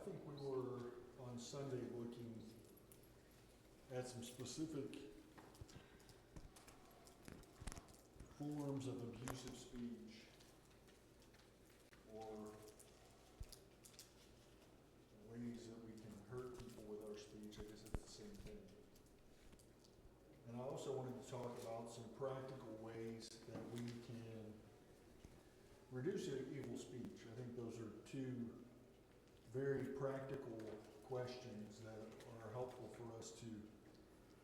think we were on Sunday looking at some specific forms of abusive speech or ways that we can hurt people with our speech. I guess it's the same thing. And I also wanted to talk about some practical ways that we can reduce evil speech. I think those are two very practical questions that are helpful for us to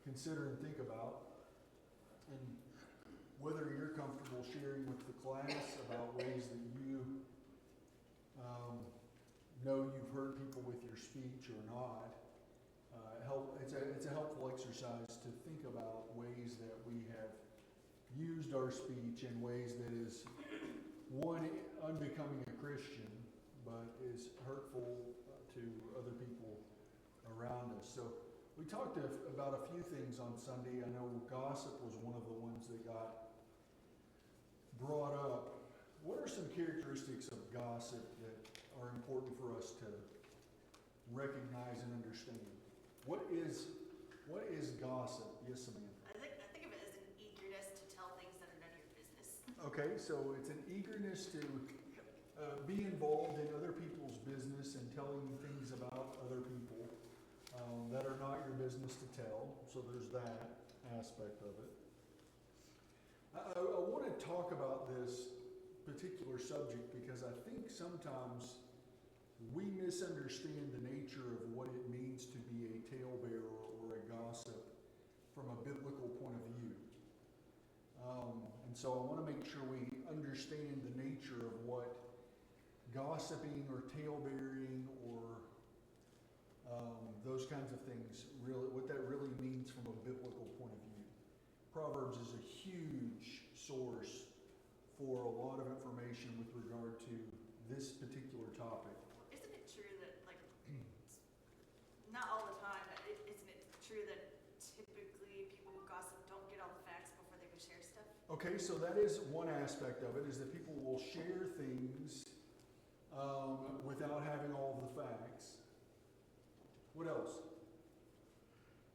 consider and think about. And whether you're comfortable sharing with the class about ways that you know you've hurt people with your speech or not, it's a helpful exercise to think about ways that we have used our speech in ways that is, one, unbecoming a Christian, but is hurtful to other people around us. So we talked about a few things on Sunday. I know gossip was one of the ones that got brought up. What are some characteristics of gossip that are important for us to recognize and understand? What is gossip? Yes, Samantha. I think of it as an eagerness to tell things that are none of your business. Okay, so it's an eagerness to be involved in other people's business and telling things about other people that are not your business to tell. So there's that aspect of it. I want to talk about this particular subject because I think sometimes we misunderstand the nature of what it means to be a talebearer or a gossip from a biblical point of view. And so I want to make sure we understand the nature of what gossiping or talebearing or those kinds of things, really, what that really means from a biblical point of view. Proverbs is a huge source for a lot of information with regard to this particular topic. Isn't it true that, like, not all the time, but isn't it true that typically people who gossip don't get all the facts before they go share stuff? Okay, so that is one aspect of it, is that people will share things without having all of the facts. What else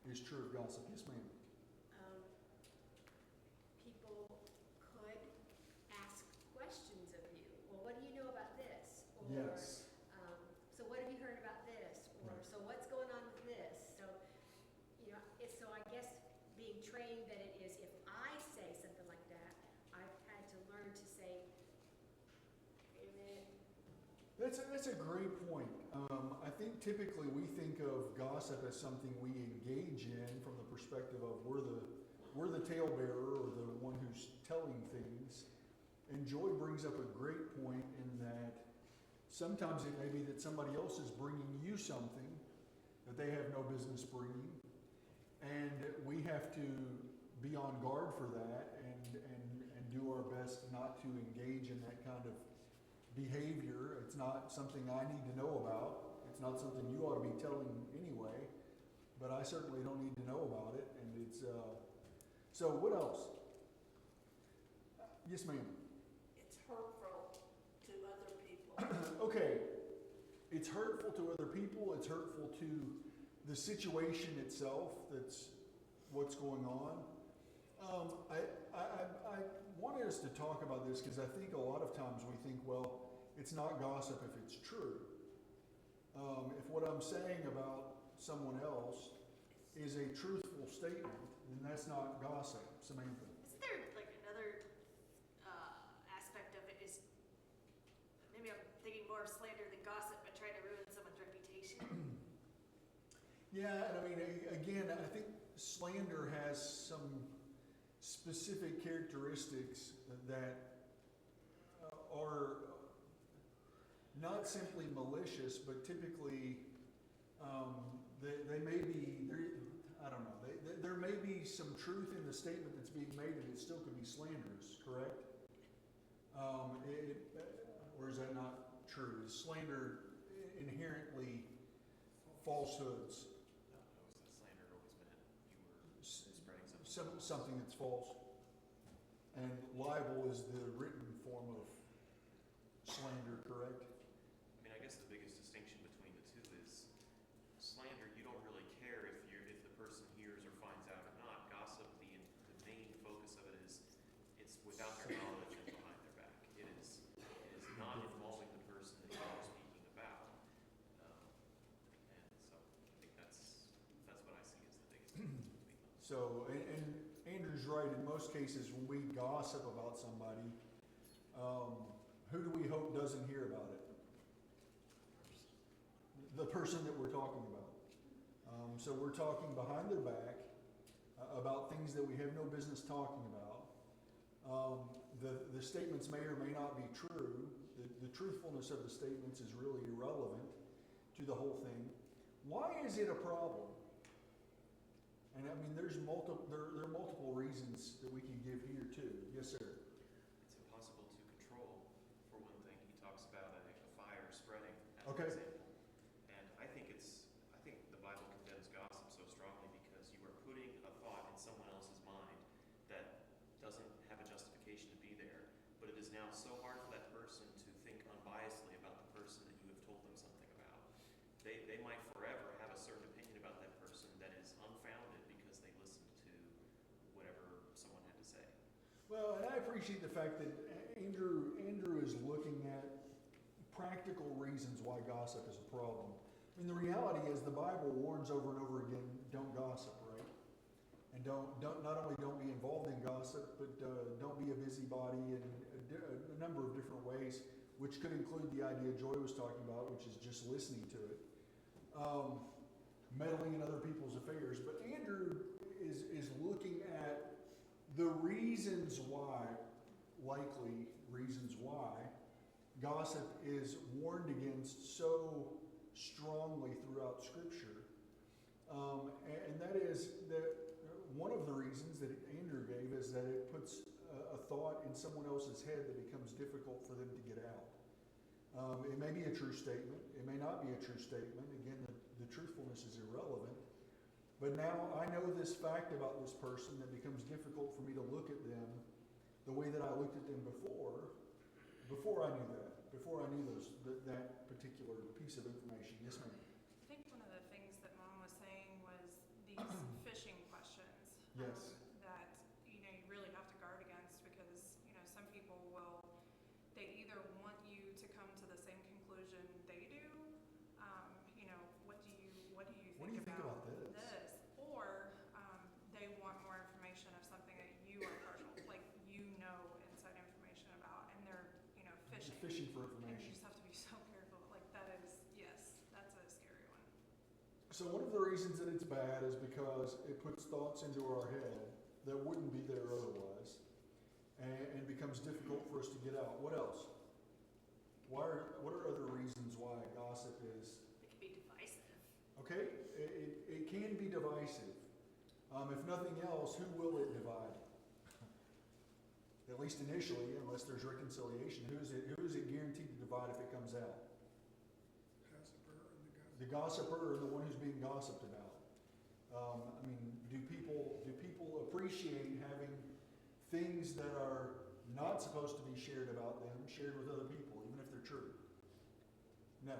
is true of gossip? Yes, ma'am. People could ask questions of you. Well, what do you know about this? Or, Yes. so what have you heard about this? Or, Right. so what's going on with this? So, so I guess being trained that it is, if I say something like that, I've had to learn to say, wait a minute. That's a great point. I think typically we think of gossip as something we engage in from the perspective of we're the talebearer or the one who's telling things. And Joy brings up a great point in that sometimes it may be that somebody else is bringing you something that they have no business bringing, and we have to be on guard for that and do our best not to engage in that kind of behavior. It's not something I need to know about. It's not something you ought to be telling anyway, but I certainly don't need to know about it. And it's so what else? Yes, ma'am. It's hurtful to other people. Okay, it's hurtful to other people. It's hurtful to the situation itself. That's what's going on. I wanted us to talk about this because I think a lot of times we think, well, it's not gossip if it's true. If what I'm saying about someone else is a truthful statement, then that's not gossip. Samantha. Isn't there, like, another aspect of it is, maybe I'm thinking more of slander than gossip, but trying to ruin someone's reputation? Yeah, and I mean, again, I think slander has some specific characteristics that are not simply malicious, but typically they may be, I don't know, there may be some truth in the statement that's being made and it still could be slanderous, correct? Or is that not true? Is slander inherently falsehoods? No, it was that slander always meant you were spreading something. Something that's false. And libel is the written form of slander, correct? I mean, I guess the biggest distinction between the two So, and Andrew's right, in most cases, when we gossip about somebody, who do we hope doesn't hear about it? The person that we're talking about. So we're talking behind their back about things that we have no business talking about. The statements may or may not be true. The truthfulness of the statements is really irrelevant to the whole thing. Why is it a problem? And I mean, there are multiple reasons that we can give here too. Yes, sir. It's impossible to control, for one thing. He talks about a fire spreading as Okay. an example. And I think the Bible condemns gossip so strongly because you are putting a thought in someone else's mind that doesn't have a justification to be there. But it is now so hard for that person to think unbiasedly about the person that you have told them something about. They might forever have a certain opinion about that person that is unfounded because they listened to whatever someone had to say. Well, and I appreciate the fact that Andrew is looking at practical reasons why gossip is a problem. I mean, the reality is the Bible warns over and over again, don't gossip, right? And don't not only don't be involved in gossip, but don't be a busybody in a number of different ways, which could include the idea Joy was talking about, which is just listening to it. Meddling in other people's affairs. But Andrew is looking at the reasons why, likely reasons why, gossip is warned against so strongly throughout Scripture. And that is that one of the reasons that Andrew gave is that it puts a thought in someone else's head that becomes difficult for them to get out. It may be a true statement. It may not be a true statement. Again, the truthfulness is irrelevant. But now I know this fact about this person that becomes difficult for me to look at them the way that I looked at them before I knew that, before I knew that particular piece of information. Yes, ma'am. I think one of the things that Mom was saying was these fishing questions. Yes. That, you really have to guard against because, some people they either want you to come to the same conclusion they do. What do you think about this? Or they want more information of something that you are partial, like inside information about, and they're, fishing. Fishing for And you information. just have to be so careful. Like that is, yes, that's a scary one. So one of the reasons that it's bad is because it puts thoughts into our head that wouldn't be there otherwise, and becomes difficult for us to get out. What else? What are other reasons why gossip is? It can be divisive. Okay, it can be divisive. If nothing else, who will it divide? At least initially, unless there's reconciliation. Who is it guaranteed to divide if it comes out? The gossiper or the one who's being gossiped about. Do people appreciate having things that are not supposed to be shared about them shared with other people, even if they're true? No.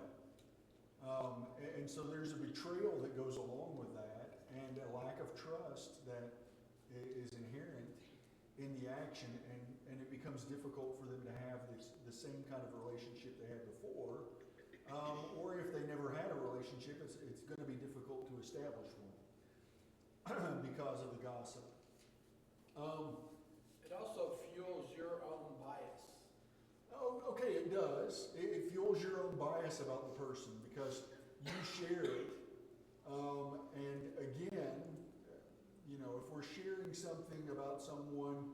And so there's a betrayal that goes along with that, and a lack of trust that is inherent in the action, and it becomes difficult for them to have the same kind of relationship they had before. Or if they never had a relationship, it's going to be difficult to establish one because of the gossip. It also fuels your own bias. Oh, okay, it does. It fuels your own bias about the person because you share it. And again, if we're sharing something about someone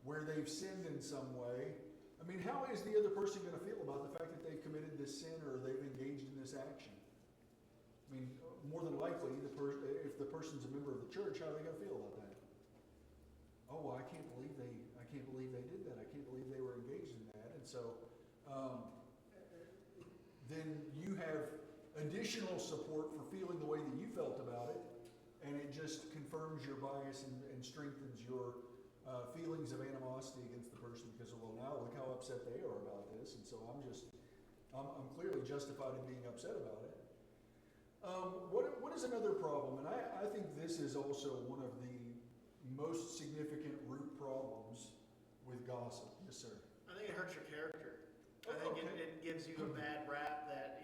where they've sinned in some way, how is the other person going to feel about the fact that they've committed this sin or they've engaged in this action? More than likely, if the person's a member of the church, how are they going to feel about that? Oh, well, I can't believe they did that. I can't believe they were engaged in that. And so, then you have additional support for feeling the way that you felt about it, and it just confirms your bias and strengthens your feelings of animosity against the person because, well, now look how upset they are about this, and so I'm clearly justified in being upset about it. What is another problem? And I think this is also one of the most significant root problems with gossip. Yes, sir. I think it hurts your character. I think it gives you a bad rap that,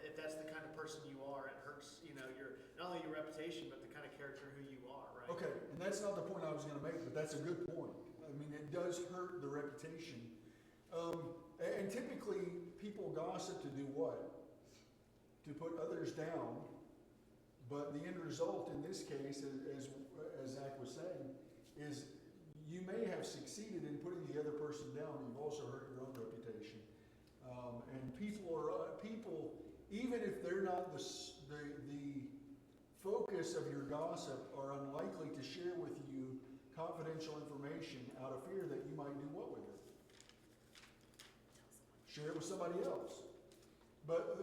if that's the kind of person you are, it hurts, not only your reputation, but the kind of character who you are, right? Okay, and that's not the point I was gonna make, but that's a good point. I mean, it does hurt the reputation. And typically, people gossip to do what? To put others down. But the end result in this case, as Zach was saying, is you may have succeeded in putting the other person down, but you've also hurt your own reputation. And people, even if they're not the focus of your gossip, are unlikely to share with you confidential information out of fear that you might do what with it? Share it with somebody else. But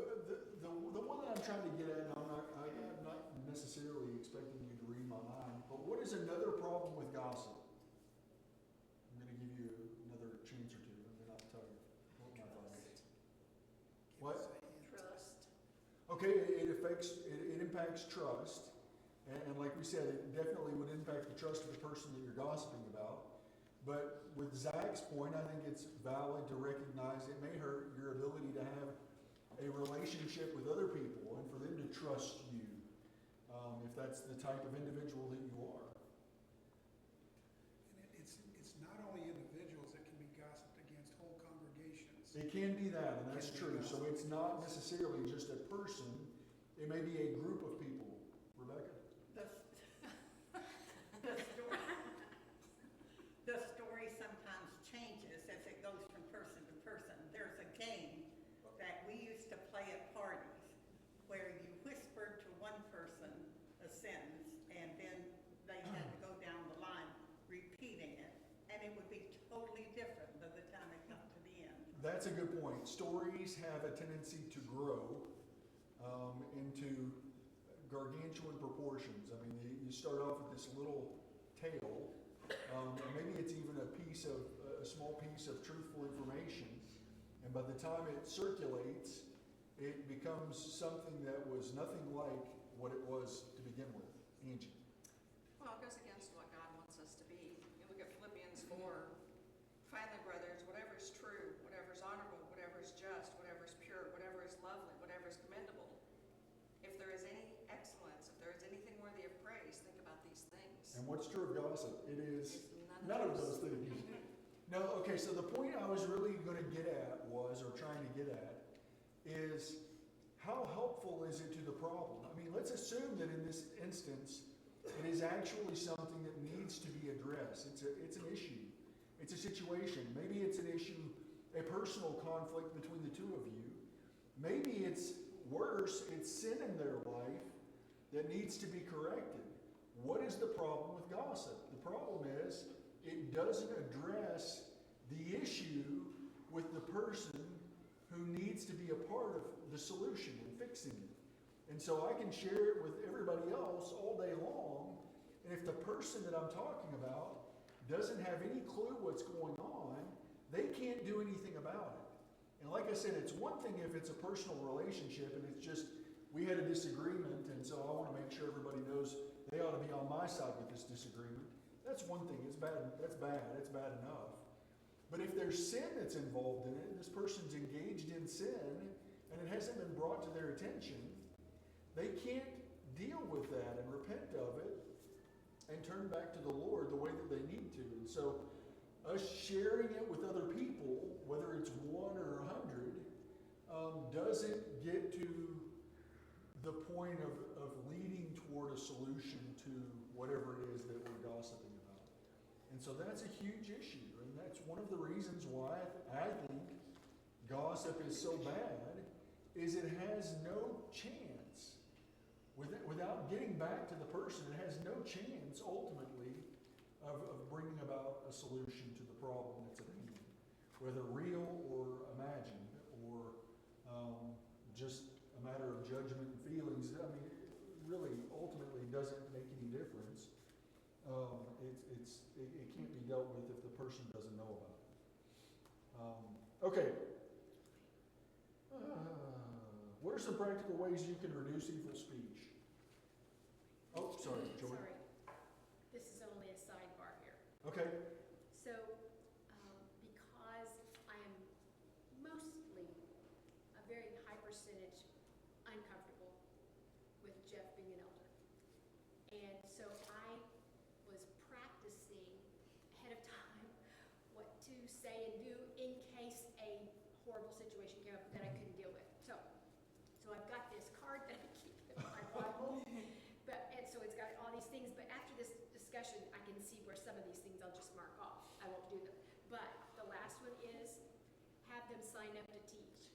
the one that I'm trying to get at, and I'm not necessarily expecting you to read my mind, but what is another problem with gossip? I'm going to give you another chance or two, and then I'll tell you what my thought is. What? Trust. Okay, it impacts trust, and like we said, it definitely would impact the trust of the person that you're gossiping about. But with Zach's point, I think it's valid to recognize it may hurt your ability to have a relationship with other people and for them to trust you, if that's the type of individual that you are. And it's not only individuals that can be gossiped against, whole congregations. It can be that, and that's true. So it's not necessarily just a person. It may be a group of people. Rebecca? The story sometimes changes as it goes from person to person. There's a game that we used to play at parties where you whispered to one person a sentence and then they had to go down the line repeating it, and it would be totally different by the time it got to the end. That's a good point. Stories have a tendency to grow into gargantuan proportions. I mean, you start off with this little tale, and maybe it's even a small piece of truthful information, and by the time it circulates, it becomes something that was nothing like what it was to begin with. Angie? Well, it goes against what God wants us to be. You look at Philippians 4, finally, brothers, whatever is true, whatever is honorable, whatever is just, whatever is pure, whatever is lovely, whatever is commendable, if there is any excellence, if there is anything worthy of praise, think about these things. And what's true of gossip? It is It's none of those things. No, okay, so the point I was really going to get at or trying to get at, is how helpful is it to the problem? I mean, let's assume that in this instance, it is actually something that needs to be addressed. It's an issue. It's a situation. Maybe it's an issue, a personal conflict between the two of you. Maybe it's worse, it's sin in their life that needs to be corrected. What is the problem with gossip? The problem is it doesn't address the issue with the person who needs to be a part of the solution and fixing it. And so I can share it with everybody else all day long, and if the person that I'm talking about doesn't have any clue what's going on, they can't do anything about it. And like I said, it's one thing if it's a personal relationship and it's just, we had a disagreement, and so I want to make sure everybody knows they ought to be on my side with this disagreement. That's one thing. It's bad. That's bad. It's bad enough. But if there's sin that's involved in it, and this person's engaged in sin, and it hasn't been brought to their attention, they can't deal with that and repent of it and turn back to the Lord the way that they need to. And so us sharing it with other people, whether it's 1 or 100, doesn't get to the point of leading toward a solution to whatever it is that we're gossiping about. And so that's a huge issue, and that's one of the reasons why I think gossip is so bad, is it has no chance. Without getting back to the person, it has no chance ultimately of bringing about a solution to the problem that's at hand, whether real or imagined, or just a matter of judgment and feelings. I mean, it really ultimately doesn't make any difference. It can't be dealt with if the person doesn't know about it. Okay. What are some practical ways you can reduce evil speech? Oh, sorry, Joy. Sorry. This is only a sidebar here. Okay. So, because I am mostly a very high percentage uncomfortable with Jeff being an elder. And so I say and do in case a horrible situation came up that I couldn't deal with. So I've got this card that I keep in my Bible, and so it's got all these things, but after this discussion, I can see where some of these things I'll just mark off. I won't do them. But the last one is, have them sign up to teach.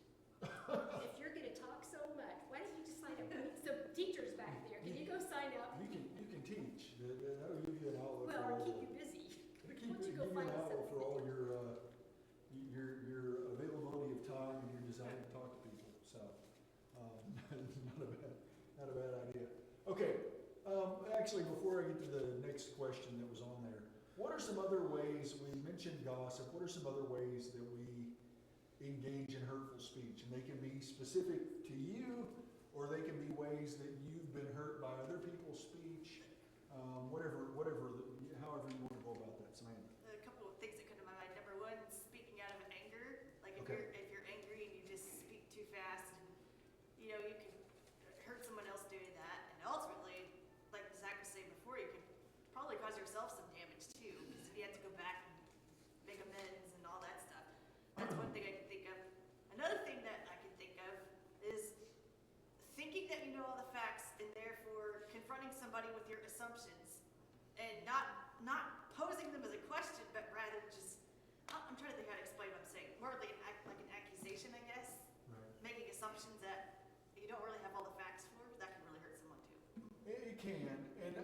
If you're gonna talk so much, why don't you just sign up? We need some teachers back there. Can you go sign up? You can teach. That'll give you an outlet. Well, for or all keep the- you busy. It'll Why don't you go give you find an outlet something for to all do? your availability of time and your desire to talk to people. So, not a bad idea. Okay, actually, before I get to the next question that was on there, what are some other ways, we mentioned gossip, what are some other ways that we engage in hurtful speech? And they can be specific to you, or they can be ways that you've been hurt by other people's speech, however you want to go about that, Samantha. A couple of things that come to my mind. Number one, speaking out of anger. Like if Okay. you're angry and you just speak too fast, and you can hurt someone else doing that, and ultimately, like Zach was saying before, you could probably cause yourself some damage too, because if you have to go back and make amends and all that stuff. That's one thing I can think of. Another thing that I can think of is thinking that you know all the facts and therefore confronting somebody with your assumptions and not posing them as a question, but rather just, I'm trying to think how to explain what I'm saying. More like an accusation, I guess. Right. Making assumptions that you don't really have all the facts for, that can really hurt someone too. It can, and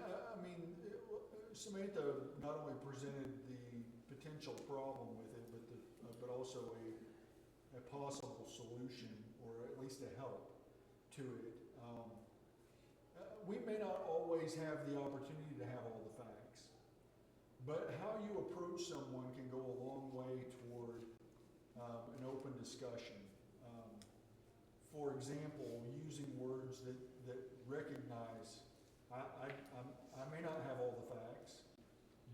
Samantha not only presented the potential problem with it, but also a possible solution, or at least a help to it. We may not always have the opportunity to have all the facts, but how you approach someone can go a long way toward an open discussion. For example, using words that recognize, I may not have all the facts,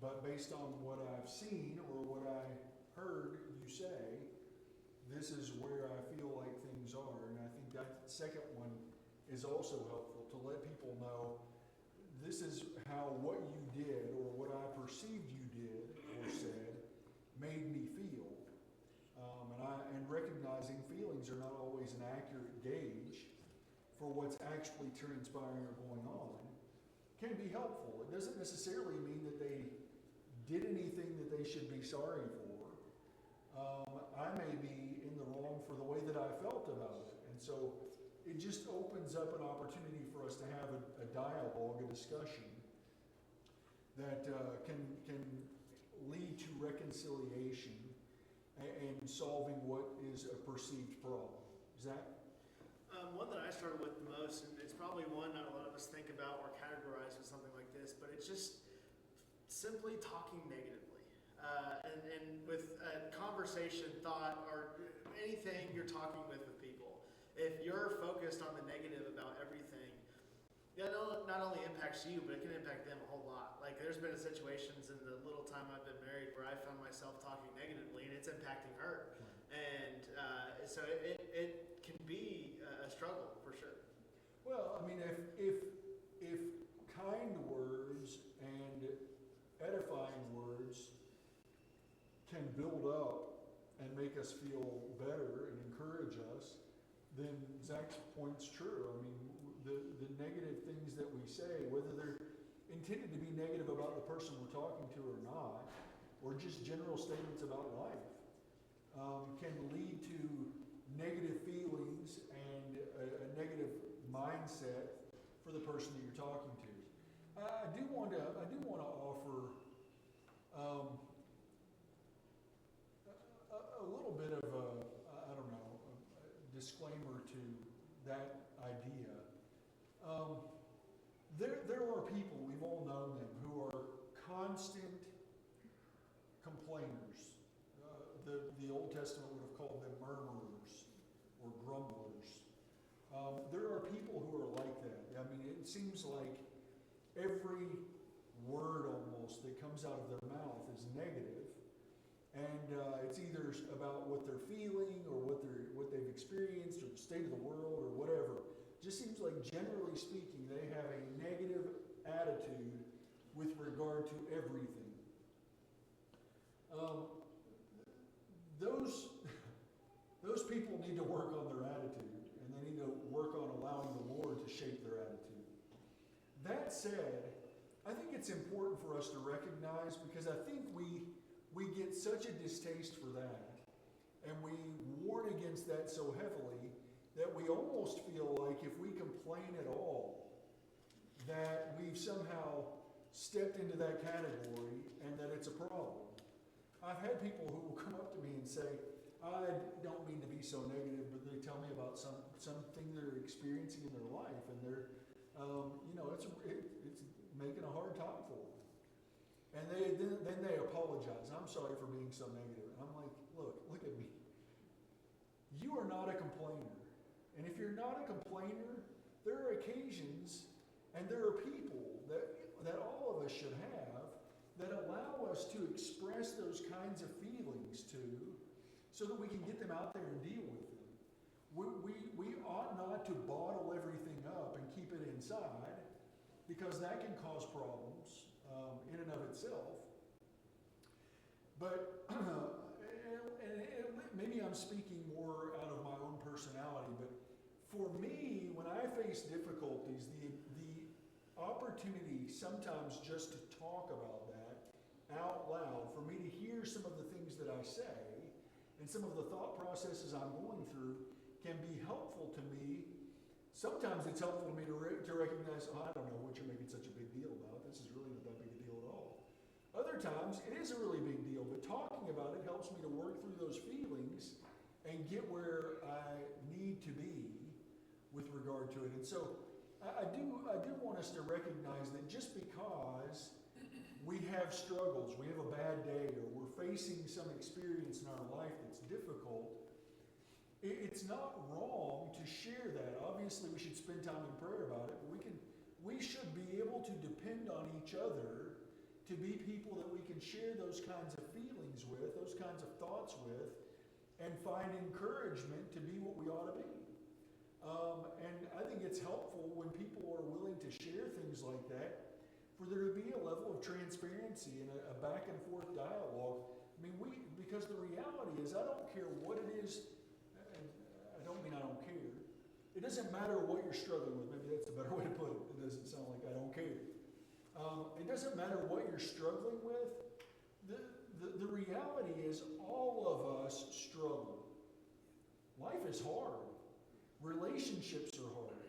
but based on what I've seen or what I heard you say, this is where I feel like things are. And I think that second one is also helpful, to let people know this is how what you did or what I perceived you did or said made me feel. And recognizing feelings are not always an accurate gauge for what's actually transpiring or going on can be helpful. It doesn't necessarily mean that they did anything that they should be sorry for. I may be in the wrong for the way that I felt about it. And so it just opens up an opportunity for us to have a dialogue, a discussion that can lead to reconciliation and solving what is a perceived problem. Zach? One that I struggle with the most, and it's probably one not a lot of us think about or categorize with something like this, but it's just simply talking negatively. And with conversation, thought, or anything you're talking with people, if you're focused on the negative about everything, that not only impacts you, but it can impact them a whole lot. Like there's been situations in the little time I've been married where I found myself talking negatively, and it's impacting her. And so it can be a struggle for sure. Well, I mean, if kind words and edifying words can build up and make us feel better and encourage us, then Zach's point's true. I mean, the negative things that we say, whether they're intended to be negative about the person we're talking to or not, or just general statements about life, can lead to negative feelings and a negative mindset for the person that you're talking to. I do want to offer a little bit of a disclaimer to that idea. There are people, we've all known them, who are constant complainers. The Old Testament would have called them murmurers or grumblers. There are people who are like that. I mean, it seems like every word almost that comes out of their mouth is negative, and it's either about what they're feeling or what they've experienced or the state of the world or whatever. Just seems like, generally speaking, they have a negative attitude with regard to everything. need to work on their attitude, and they need to work on allowing the Lord to shape their attitude. That said, I think it's important for us to recognize, because I think we get such a distaste for that, and we warn against that so heavily, that we almost feel like if we complain at all, that we've somehow stepped into that category and that it's a problem. I've had people who will come up to me and say, I don't mean to be so negative, but they tell me about something they're experiencing in their life, and they're, it's making a hard time for them. And then they apologize. I'm sorry for being so negative. And I'm like, look at me. You are not a complainer. And if you're not a complainer, there are occasions and there are people that all of us should have that allow us to express those kinds of feelings to, so that we can get them out there and deal with them. We ought not to bottle everything up and keep it inside, because that can cause problems in and of itself. But maybe I'm speaking more out of my own personality, but for me, when I face difficulties, the opportunity sometimes just to talk about that out loud, for me to hear some of the things that I say and some of the thought processes I'm going through, can be helpful to me. Sometimes it's helpful to me to recognize, I don't know what you're making such a big deal about. This is really not that big a deal at all. Other times, it is a really big deal, but talking about it helps me to work through those feelings and get where I need to be with regard to it. And so I do want us to recognize that just because we have struggles, we have a bad day, or we're facing some experience in our life that's difficult, it's not wrong to share that. Obviously, we should spend time in prayer about it, but we should be able to depend on each other to be people that we can share those kinds of feelings with, those kinds of thoughts with, and find encouragement to be what we ought to be. And I think it's helpful when people are willing to share things like that, for there to be a level of transparency and a back and forth dialogue. I mean, because the reality is, I don't care what it is. I don't mean I don't care. It doesn't matter what you're struggling with. Maybe that's a better way to put it. It doesn't sound like I don't care. It doesn't matter what you're struggling with. The reality is, all of us struggle. Life is hard. Relationships are hard.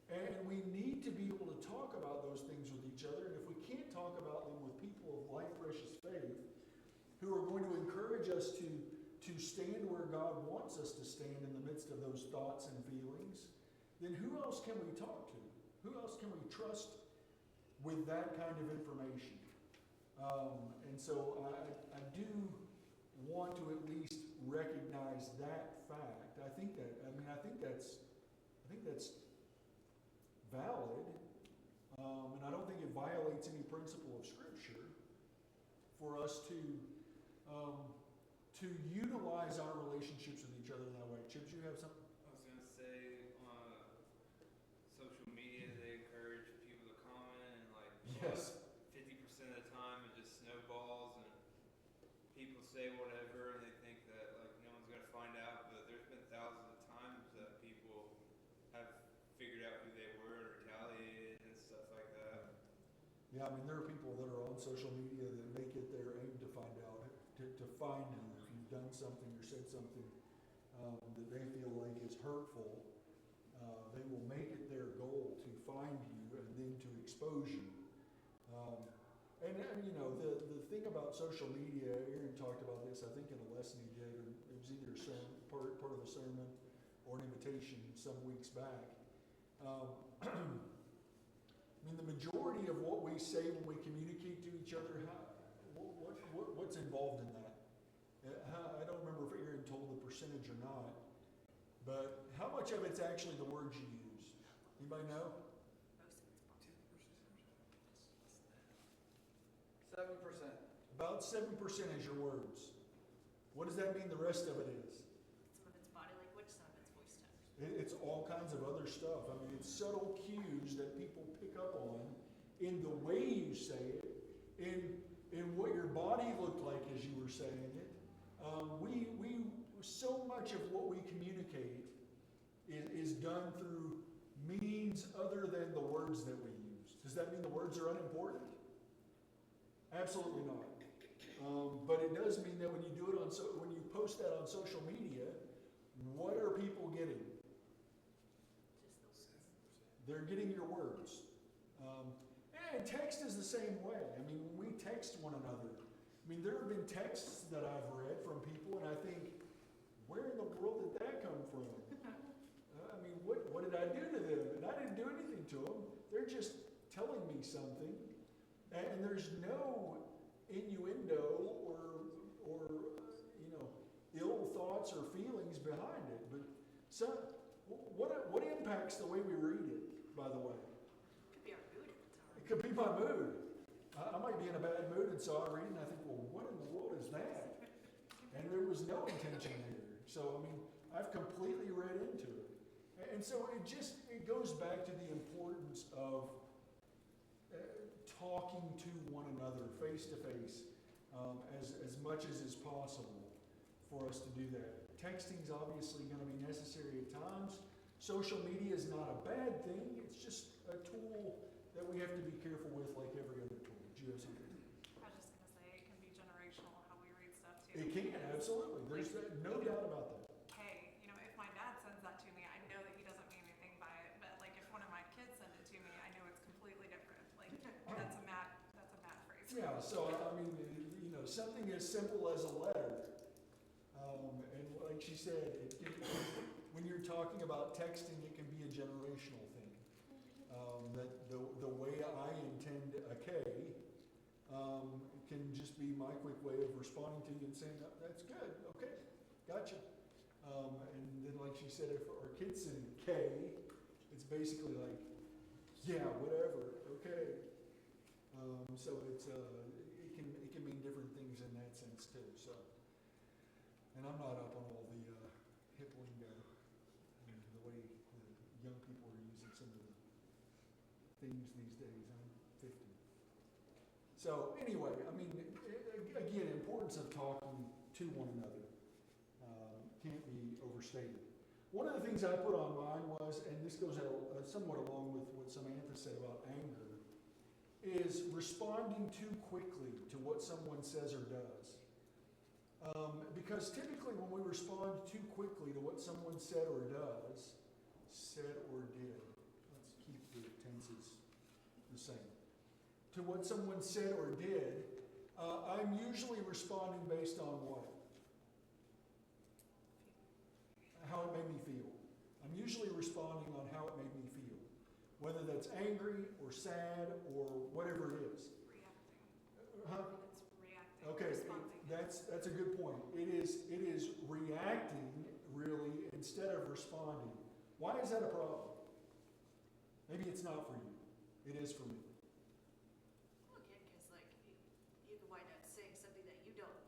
And we need to be able to talk about those things with each other. And if we can't talk about them with people of like precious faith, who are going to encourage us to stand where God wants us to stand in the midst of those thoughts and feelings, then who else can we talk to? Who else can we trust with that kind of information? And so I do want to at least recognize that fact. I think that's valid, and I don't think it violates any principle of Scripture for us to utilize our relationships with each other in that way. Chips, you have something? I was going to say, social media, they encourage people to comment, and Yes. 50% of the time it just snowballs, and people say whatever, and they think that no one's going to find out, but there's been thousands of times that people have figured out who they were and retaliated and stuff like that. Yeah, I mean, there are people that are on social media that make it their aim to find out, to find you. If you've done something or said something that they feel like is hurtful, they will make it their goal to find you and then to expose you. And the thing about social media, Aaron talked about this, I think, in a lesson he did, or it was either part of a sermon or an invitation some weeks back. I mean, the majority of what we say when we communicate to each other, what's involved in that? I don't remember if Aaron told the percentage or not, but how much of it's actually the words you use? Anybody know? 7%. About 7% is your words. What does that mean the rest of it is? Some of it's body language, some of it's voice tone. It's all kinds of other stuff. I mean, it's subtle cues that people pick up on in the way you say it, in what your body looked like as you were saying it. so much of what we communicate is done through means other than the words that we use. Does that mean the words are unimportant? Absolutely not. But it does mean that when you do it when you post that on social media, what are people getting? They're getting your words. And text is the same way. I mean, when we text one another, I mean, there have been texts that I've read from people, and I think, where in the world did that come from? I mean, what did I do to them? And I didn't do anything to them. They're just telling me something, and there's no innuendo or ill thoughts or feelings behind it. But what impacts the way we read it, by the way? Could be our mood at the time. It could be my mood. I might be in a bad mood, and so I read it and I think, well, what in the world is that? And there was no intention there. So, I mean, I've completely read into it. And so it goes back to the importance of talking to one another face to face as much as is possible for us to do that. Texting is obviously going to be necessary at times. Social media is not a bad thing. It's just a tool that we have to be careful with like every other tool. Do you have something? I was just gonna say, it can be generational how we read stuff too. It can, absolutely. There's no doubt about that. Hey, if my dad sends that to me, I know that he doesn't mean anything by it, but like if one of my kids send it to me, I know it's completely different. Like that's a mad phrase. Yeah, so I mean, something as simple as a letter, and like she said, when you're talking about texting, it can be a generational thing. That the way I intend a K can just be my quick way of responding to you and saying, oh, that's good, okay, gotcha. And then like she said, if our kids send K, it's basically like, yeah, whatever, okay. So it can mean different things in that sense too. So, and I'm not up on all the hip lingo and the way the young people are using some of the things these days. I'm 50. So anyway, I mean, again, importance of talking to one another can't be overstated. One of the things I put on mine was, and this goes somewhat along with what Samantha said about anger, is responding too quickly to what someone says or does. Because typically when we respond too quickly to what someone said or does, said or did, let's keep the tenses the same. To what someone said or did, I'm usually responding based on what? How it made me feel. I'm usually responding on how it made me feel. Whether that's angry or sad or whatever it is. Reacting. Huh? It's reacting. Okay, Responding. that's a good point. It is reacting really instead of responding. Why is that a problem? Maybe it's not for you. It is for me. Well, again, because like you can wind up saying something that you don't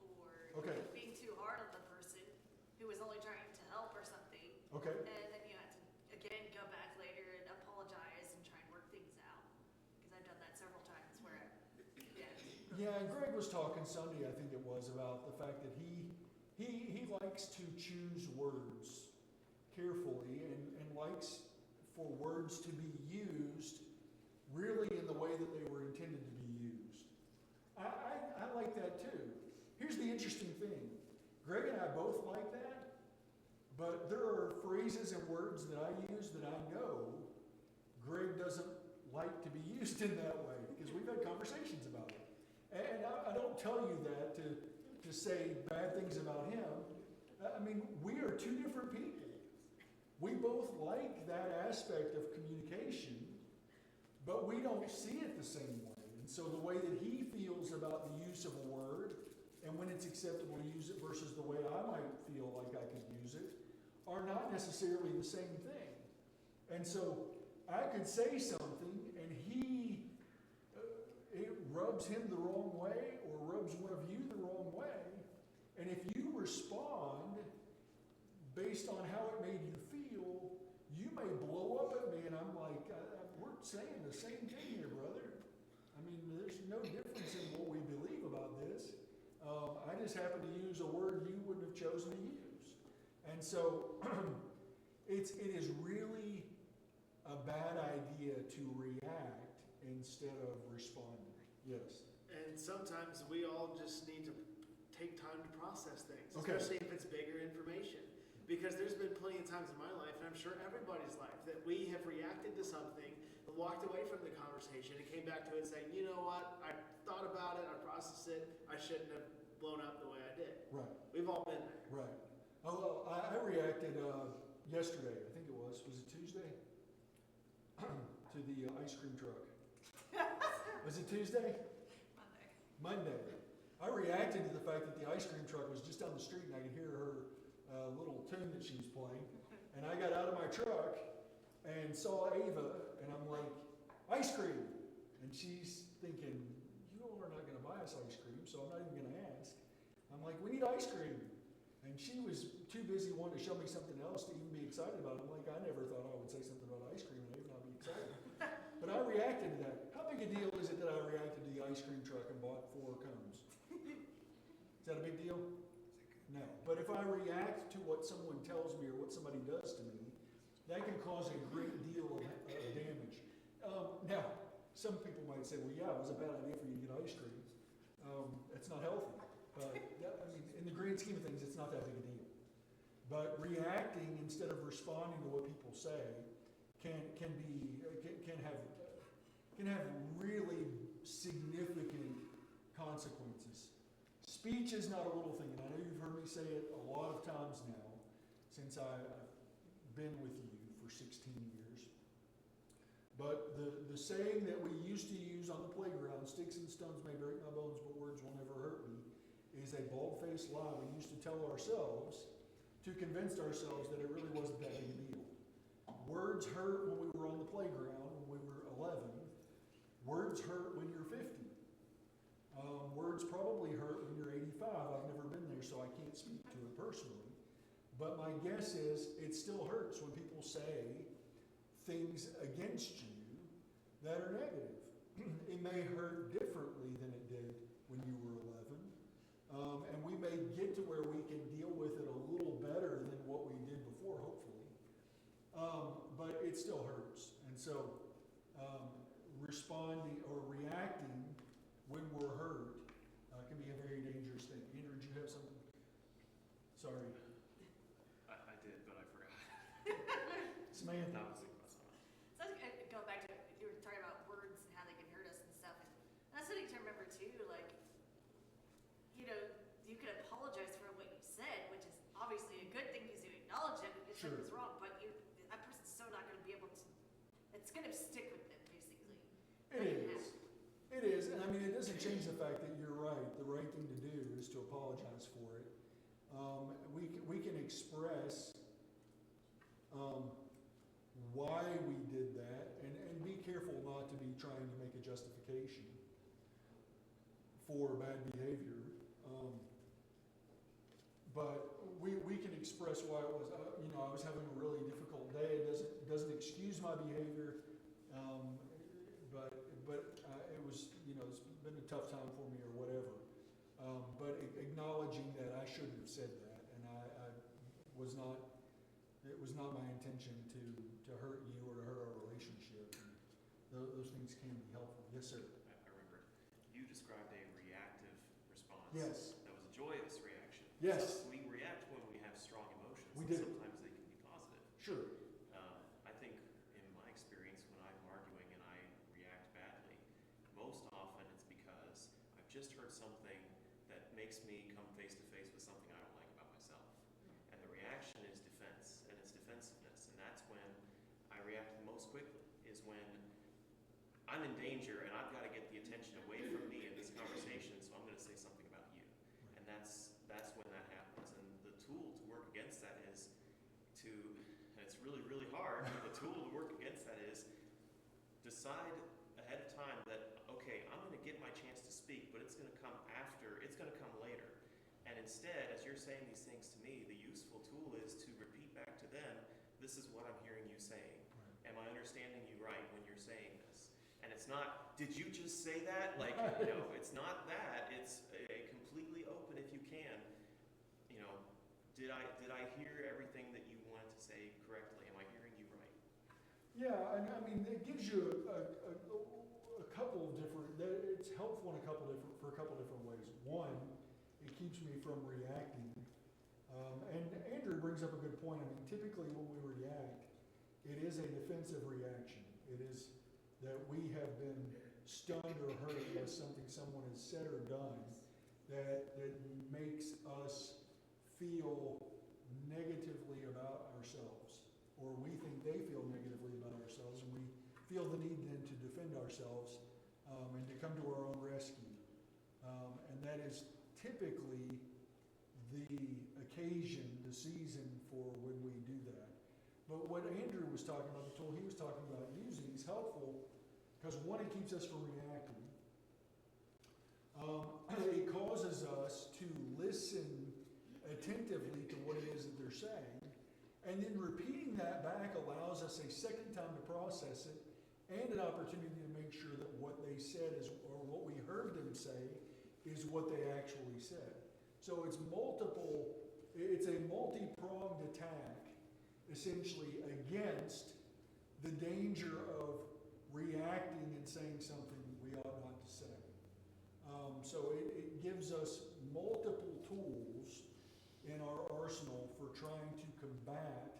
mean, or Okay. being too hard on the person who was only trying to help or something. Okay. And then you have to again go back later and apologize and try and work things out. Because I've done that several times where Yeah, and Greg was talking Sunday, I think it was, about the fact that he likes to choose words carefully and likes for words to be used really in the way that they were intended to be used. I like that too. Here's the interesting thing. Greg and I both like that, but there are phrases and words that I use that I know Greg doesn't like to be used in that way because we've had conversations about it. And I don't tell you that to say bad things about him. I mean, we are two different people. We both like that aspect of communication, but we don't see it the same way. And so the way that he feels about the use of a word and when it's acceptable to use it versus the way I might feel like I could use it are not necessarily the same thing. And so I could say something and it rubs him the wrong way or rubs one of you the wrong way. And if you respond based on how it made you feel, you may blow up at me and I'm like, we're saying the same thing here, brother. I mean, there's no difference in what we believe about this. I just happen to use a word you wouldn't have chosen to use. And so it is really a bad idea to react instead of responding. Yes. And sometimes we all just need to take time to process things, Okay. especially if it's bigger information. Because there's been plenty of times in my life, and I'm sure everybody's life, that we have reacted to something, walked away from the conversation, and came back to it saying, you know what, I thought about it, I processed it, I shouldn't have blown up the way I did. Right. We've all been there. Right. Although I reacted yesterday, I think it was it Tuesday? To the ice cream truck. Was it Tuesday? Monday. I reacted to the fact that the ice cream truck was just down the street and I could hear her little tune that she was playing. And I got out of my truck and saw Ava and I'm like, ice cream. And she's thinking, you all are not going to buy us ice cream, so I'm not even going to ask. I'm like, we need ice cream. And she was too busy wanting to show me something else to even be excited about it. I'm like, I never thought I would say something about ice cream and I would not be excited. But I reacted to that. How big a deal is it that I reacted to the ice cream truck and bought 4 cones? Is that a big deal? No. But if I react to what someone tells me or what somebody does to me, that can cause a great deal of damage. Now, some people might say, well, yeah, it was a bad idea for you to get ice cream. It's not healthy. But in the grand scheme of things, it's not that big a deal. But reacting instead of responding to what people say can have really significant consequences. Speech is not a little thing, and I know you've heard me say it a lot of times now since I've been with you for 16 years. But the saying that we used to use on the playground, sticks and stones may break my bones, but words will never hurt me, is a bald-faced lie we used to tell ourselves to convince ourselves that it really wasn't that big a deal. Words hurt when we were on the playground, when we were 11. Words hurt when you're 50. Words probably hurt when you're 85. I've never been there, so I can't speak to it personally. But my guess is it still hurts when people say things against you that are negative. It may hurt differently than it did when you were 11. And we may get to where we can deal with it a little better than what we did before, hopefully. But it still hurts. And so responding or reacting when we're hurt can be a very dangerous thing. Andrew, did you have something? Sorry. I did, but I forgot. Samantha. That was thinking about something. So I was going back to, you were talking about words and how they can hurt us and stuff. And I was sitting to remember too, like, you know, you can apologize for what you said, which is obviously a good thing because you acknowledge it and you said it was wrong, but that person's so not going to be able to, it's going to stick with them, basically. It is. It is. And I mean, it doesn't change the fact that you're right. The right thing to do is to apologize for it. We can express why we did that and be careful not to be trying to make a justification for bad behavior. But we can express why it was, I was having a really difficult day. It doesn't excuse my behavior, but it was, it's been a tough time for me or whatever. But acknowledging that I shouldn't have said that, and it was not my intention to hurt you or to hurt our relationship. And those things can be helpful. Yes, sir. I remember. You described a reactive response. Yes. That was a joyous reaction. Yes. So we react when we have strong emotions. We and do. Sometimes they can be positive. Sure. I think in my experience when I'm arguing and I react badly, most often it's because I've just heard something that makes me come face to face with something I don't like about myself. And the reaction is defense, and it's defensiveness. And that's when I react the most quickly, is when I'm in danger and I've got to get the attention away from me in this conversation, so I'm going to say something about you. And that's when that happens. And the tool to work against that is and it's really, really hard, but the tool to work against that is decide ahead of time that, okay, I'm going to get my chance to speak, but it's going to come after, it's going to come later. And instead, as you're saying these things to me, the useful tool is to repeat back to them, this is what I'm hearing you saying. Am I understanding you right when you're saying this? And it's not, did you just say that? Like, it's not that. It's completely open if you can. did I hear everything that you wanted to say correctly? Am I hearing you right? Yeah, and I mean, it gives you a couple of different, it's helpful in for a couple different ways. One, it keeps me from reacting. And Andrew brings up a good point. I mean, typically when we react, it is a defensive reaction. It is that we have been stunned or hurt by something someone has said or done that makes us feel negatively about ourselves, or we think they feel negatively about ourselves, and we feel the need then to defend ourselves and to come to our own rescue. And that is typically the occasion, the season for when we do that. But what Andrew was talking about, the tool he was talking about using, is helpful because one, it keeps us from reacting. It causes us to listen attentively to what it is that they're saying, and then repeating that back allows us a second time to process it and an opportunity to make sure that what they said is, or what we heard them say, is what they actually said. So it's a multi-pronged attack, essentially, against the danger of reacting and saying something we ought not to say. So it gives us multiple tools in our arsenal for trying to combat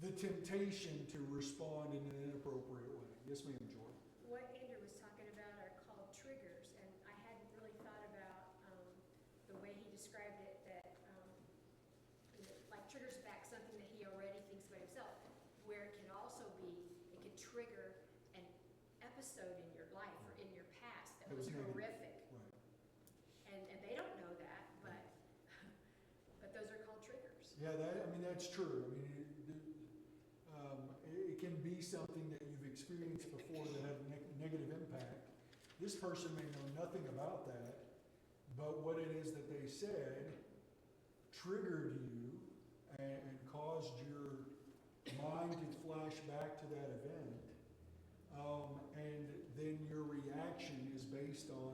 the temptation to respond in an inappropriate way. Yes, ma'am, Joy. What Andrew was talking about are called triggers, and I hadn't really thought about the way he described it, that like triggers back something that he already thinks about himself, where it can also be, it can trigger an episode in your life or in your past that was horrific. Right. And they don't know that, but those are called triggers. Yeah, that's true. I mean, it can be something that you've experienced before that had a negative impact. This person may know nothing about that, but what it is that they said triggered you and caused your mind to flash back to that event. And then your reaction is based on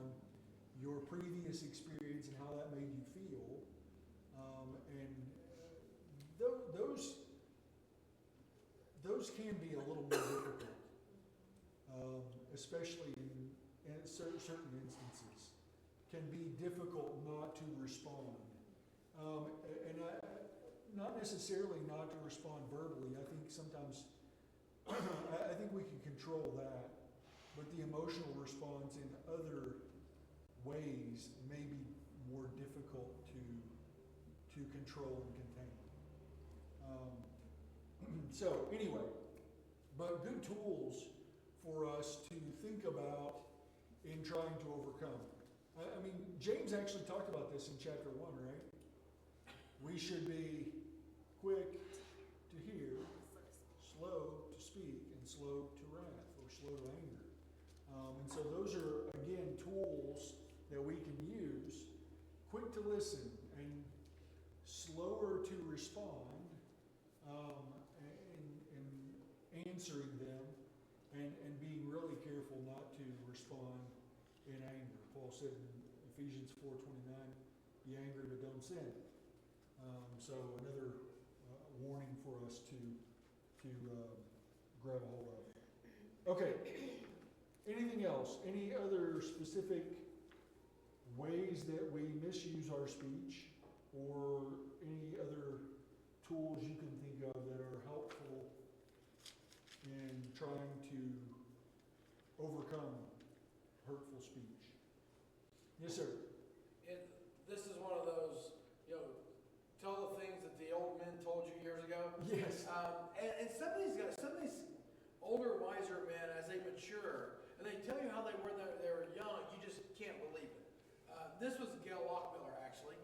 your previous experience and how that made you feel. Those can be a little more difficult, especially in certain instances. Can be difficult not to respond. Not necessarily not to respond verbally. I think sometimes, I think we can control that, but the emotional response in other ways may be more difficult to control and contain. So anyway, but good tools for us to think about in trying to overcome. I mean, James actually talked about this in chapter 1, right? We should be quick to hear, slow to speak, and slow to wrath, or slow to anger. And so those are, again, tools that we can use. Quick to listen and slower to respond, and answering them, and being really careful not to respond in anger. Paul said in Ephesians 4:29, be angry but don't sin. So another warning for us to grab a hold of. Okay. Anything else? Any other specific ways that we misuse our speech, or any other tools you can think of that are helpful in trying to overcome hurtful speech? Yes, sir. This is one of those, tell the things that the old men told you years ago. Yes. And some of these older, wiser men, as they mature, and they tell you how they were when they were young, you just can't believe it. This was Gail Lockmiller, actually,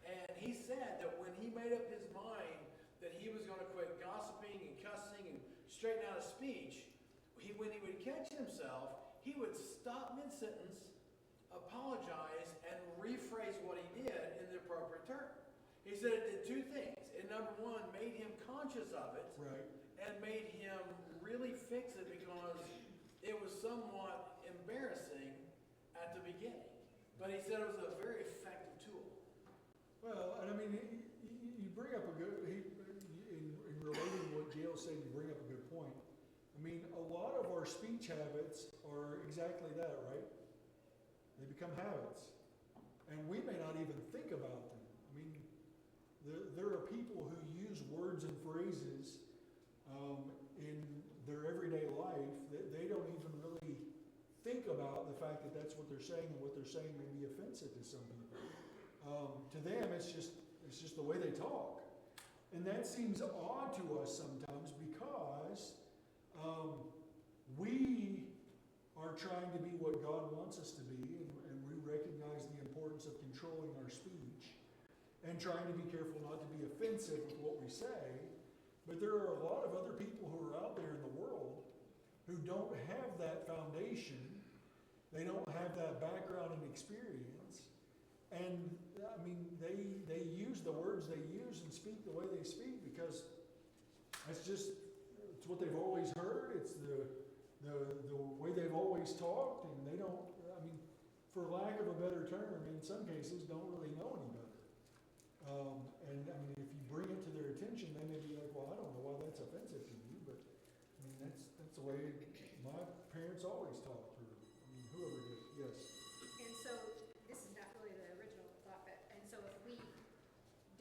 and he said that when he made up his mind that he was going to quit gossiping and cussing and straighten out his speech, when he would catch himself, he would stop mid-sentence, apologize, and rephrase what he did in the appropriate term. He said it did two things. It, number one, made him conscious of it, Right. and made him really fix it because it was somewhat embarrassing at the beginning. But he said it was a very effective tool. Well, and I mean, you bring up a good, in relating to what Gail said, you bring up a good point. I mean, a lot of our speech habits are exactly that, right? They become habits. And we may not even think about them. I mean, there are people who use words and phrases in their everyday life that they don't even really think about the fact that that's what they're saying, and what they're saying may be offensive to some people. To them, it's just the way they talk. And that seems odd to us sometimes because we are trying to be what God wants us to be, and we recognize the importance of controlling our speech and trying to be careful not to be offensive with what we say. But there are a lot of other people who are out there in the world who don't have that foundation. They don't have that background and experience. And I mean, they use the words they use and speak the way they speak because it's what they've always heard. It's the way they've always talked, and they don't, I mean, for lack of a better term, in some cases, don't really know any better. And I mean, if you bring it to their attention, they may be like, well, I don't know why that's offensive to you, but I mean, that's the way my parents always talked, or I mean, whoever did, yes. And so, this is not really the original thought, but, and so if we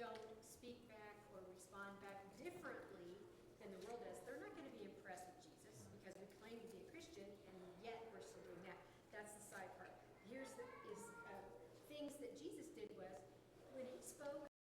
don't speak back or respond back differently than the world does, they're not gonna be impressed with Jesus because we claim to be a Christian and yet we're still doing that. That's the side part. Things that Jesus did was, when he spoke